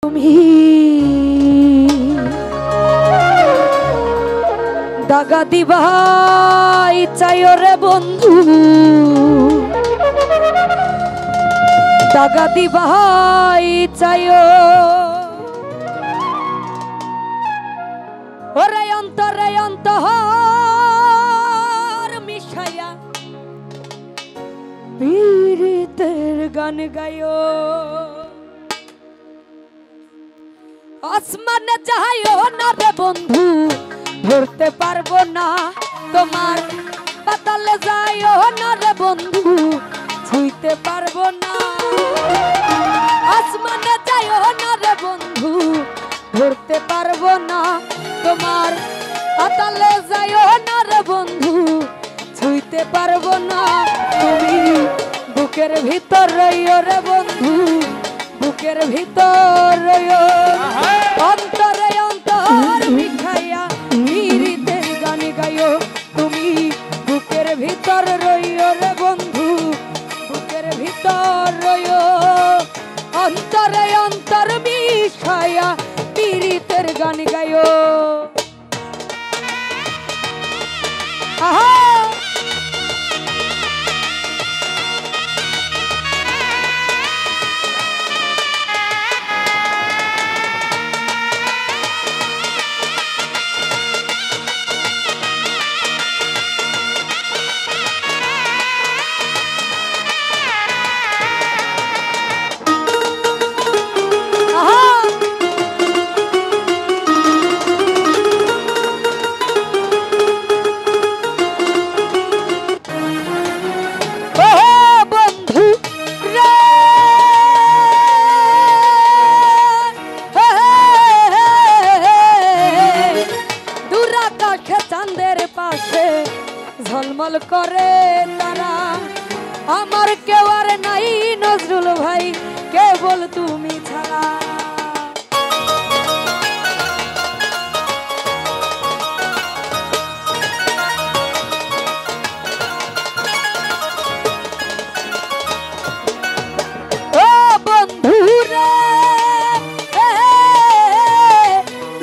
তুমি দাগা দিবাই চাইও রে বন্ধু, দাগা দিবাই চাইও। ওরে অন্তরে অন্তর মিশাইয়া পীড়িতের গান গায়ো। আসমানে যাইও না রে বন্ধু, ধরতে পারবো না তোমার। পাতালে যাইও না রে বন্ধু, ছুঁইতে পারবো না। আসমানে যাইও না রে বন্ধু, ধরতে পারবো না তোমার। পাতালে যাইও না রে বন্ধু, ছুঁইতে পারবো না। তুমি বুকের ভিতর রইও রে বন্ধু, বুকের ভিতর রইও। অন্তরে অন্তর মিঠাইয়া পীড়িতের গান গাইও। তুমি বুকের ভিতর রইও রে বন্ধু, বুকের ভিতর রইও। অন্তরে অন্তর মিঠাইয়া পীড়িতের গান গাইও। আহা ঝলমল করে তারা, আমার কেউ আর নাই নজরুল ভাই, কেবল তুমি ছাড়া। ও বন্ধু রে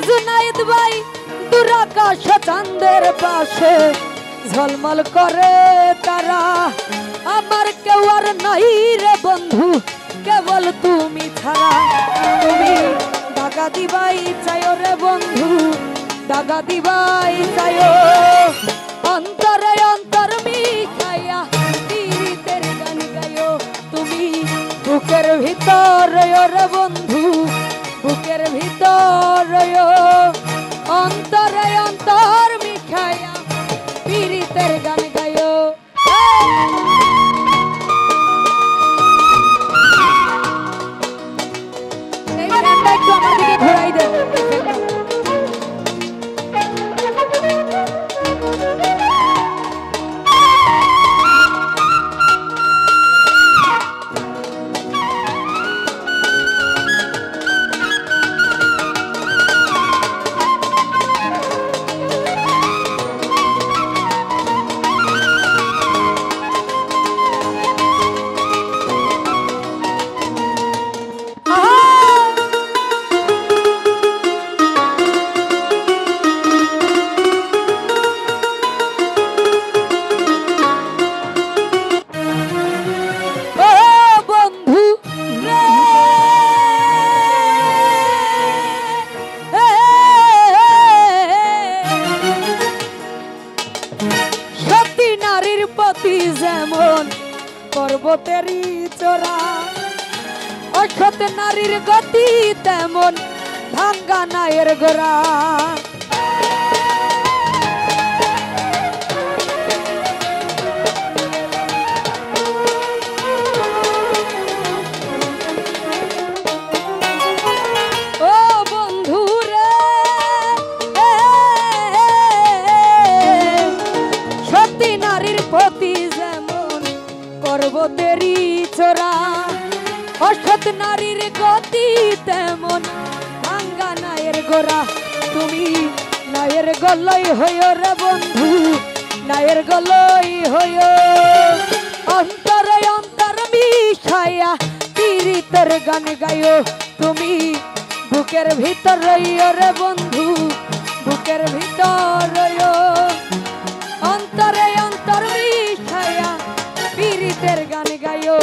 জুনাইদ ভাই, দুরাকাশ চাঁদের পাশে ঝলমল করে তারা, আমার কেউ আর নাই রে বন্ধু, কেবল তুমি ছাড়া। তুমি দাগা দিবাই চাইও রে বন্ধু, দাগা দিবাই চাইও। অন্তরে অন্তর মিশাইয়া পীড়িতের গান গাইও। তুমি বুকের ভিতর রইও রে বন্ধু, বুকের ভিতর রইও। অন্তরে অন্তর মিশাইয়া পীড়িতের গান গাইও। এই গানটা একটু আমার দিকে ঘোরাই দেন। যেমন পর্বতেরই চোরা, অসৎ নারীর গতি তেমন ভাঙ্গা নায়ের গোড়া। ও বন্ধু রে সতী নারীর প্রতি পর্বতেরই চোরা, অসৎ নারীর গতি তেমন ভাঙ্গা নায়ের গোড়া। তুমি নায়ের গলই হইও রে বন্ধু, নায়ের গলই হইও। অন্তরে অন্তর মিশাইয়া পীড়িতের গান গাইও। তুমি বুকের ভিতর রইও রে বন্ধু বুকের ভিতর রইও অন্তরে অন্তর মিশাইয়া পীড়িতের গান গাইও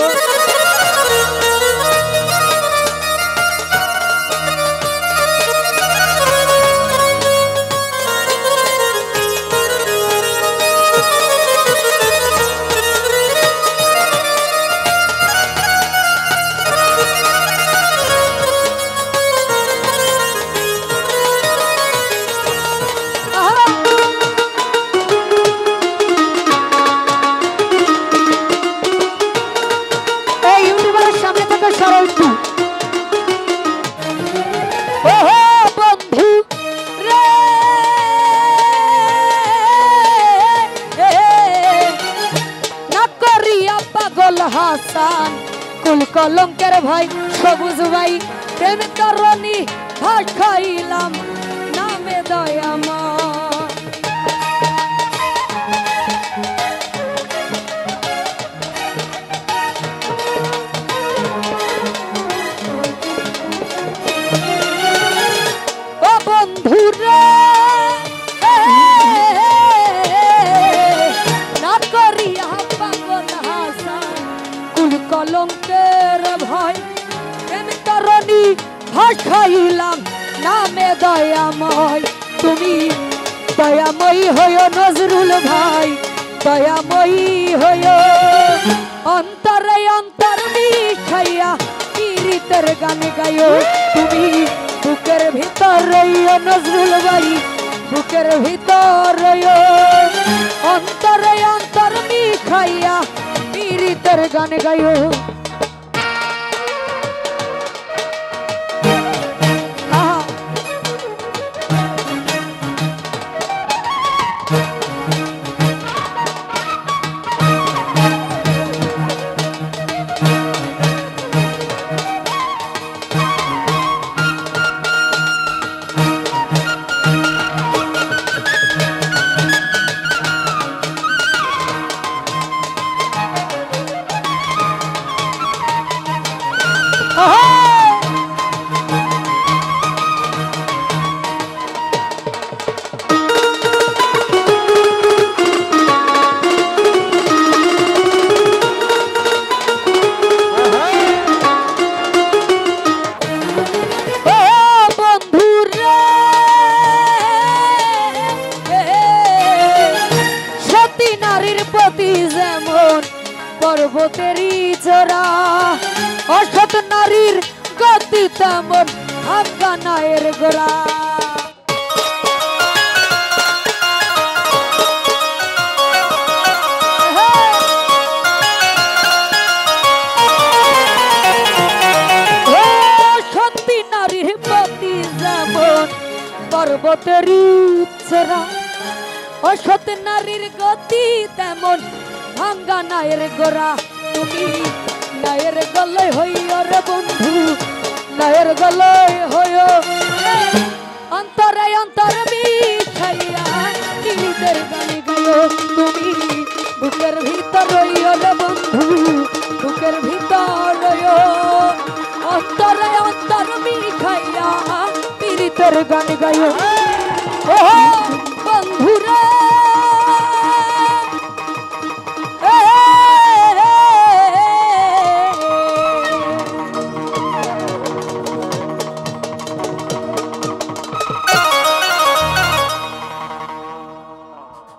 হাসান কুল কলঙ্কের ভাই সবুজ ভাই প্রেম তরণী ভাট খাইলাম নামে দয়ামা ও বন্ধুরা কলঙ্কের ভাই প্রেম তরণী ভাট খাইলাম নামে দয়াময় তুমি দয়াময়ী হইও নজরুল ভাই দয়াময়ী হইও অন্তরে অন্তর মিশাইয়া পীড়িতের গান গাইও তুমি বুকের ভিতর রইও নজরুল ভাই বুকের ভিতর রইও অন্তরে অন্তর মিশাইয়া পীড়িতের গান গাইও পর্বতেরই চোরা অসৎ নারীর গতি তেমন আফগানায়ের গোরা সতী নারীর গতি যেমন পর্বতেরই চোরা অসৎ নারীর গতি তেমন ভাঙ্গা নায়ের গোরা তুমি নায়ের গলায় হইও রে বন্ধু নায়ের গলায় হইও অন্তরে অন্তর মিশাইয়া পীড়িতের গান গাইও তুমি বুকের ভিতর রইও রে বন্ধু বুকের ভিতর রইও অন্তরে অন্তর মিশাইয়া পীড়িতের গান গাইও ও বন্ধুরা